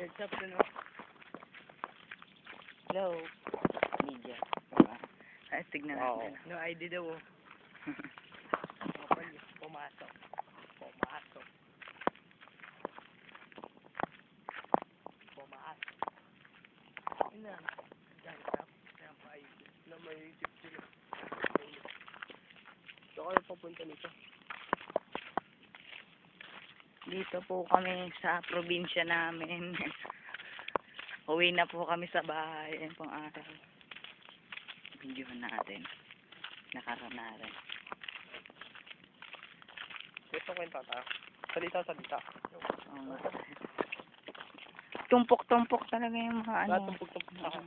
Heads up dun, oh. Hello. Media. Diba? Ay, tignan Oo. natin. No ID daw, oh. Kapal, pumasok. Pumasok. Pumasok. Yun na. Yan, tap. Yan pa ID. Na may chip sila. Saan kayo papunta nito? Dito po kami sa probinsya namin. Uwi na po kami sa bahay. Ayan pong araw. Videohan natin. Nakaroon natin. Ito kwenta tayo. Salita. Oo nga. Tumpok-tumpok talaga yung mga ano. Tumpok-tumpok sa akin.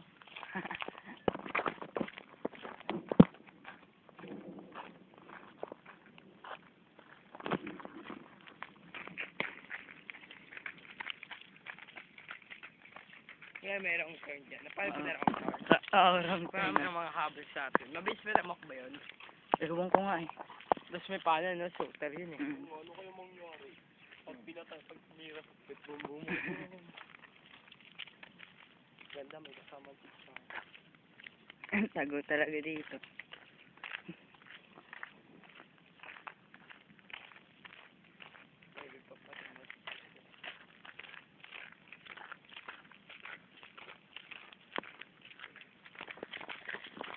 Kaya mayroong turn dyan. Paano ba mayroong turn? Oo, wrong Kaya turn. may mga habol sa atin. Mabilis may remote ba yun? Ewan ko nga eh. Tapos may pala, no? Shooter yun eh. Mm. Ano kayo mangyari? Pag pinatay, pag sumira, pag boom. Ganda, may kasama dito. Tago talaga dito.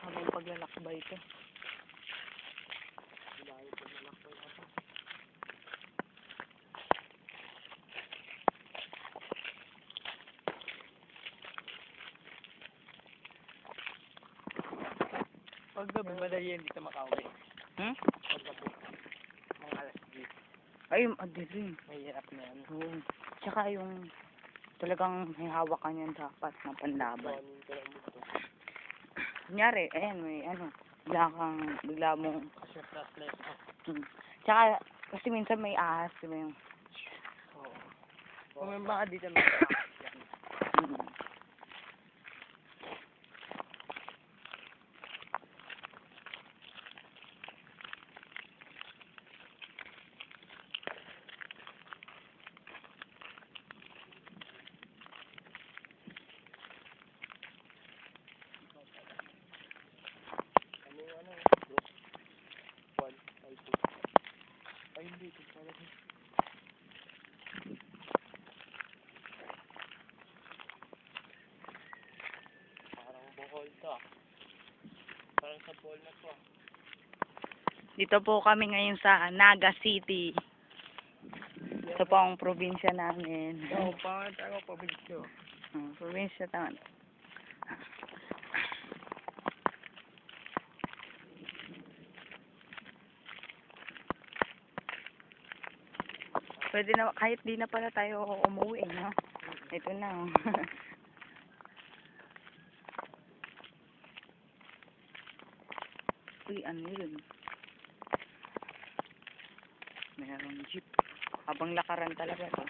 Habang paglalakbay ito. Pag gabi, madali yan dito makauwi. Hmm? Pag gabi, mga alas 10. Ay, adirin. Mahirap na yan. Oo. Tsaka yung talagang may hawak ka niyan dapat na panlaban. Kuhanin ko lang dito. Kunyari, ayan, may ano, bigla mong, Kasi flashlight ko. tsaka, kasi minsan may ahas, diba yung, Oo. Kung may baka dito may yan. mm. Ano yung ano? Group 1, 2. Ay, hindi. Ito pala. Parang Bohol to ah. Parang sa Bohol na to ah. Dito po kami ngayon sa Naga City. Ito po ang probinsya namin. Oo, pangat ako pabigyo. Probinsya naman. Pwede na, kahit di na pala tayo umuwi, no? Ito na. Oh. Uy, ano yun? Mayroong jeep. Habang lakaran talaga to.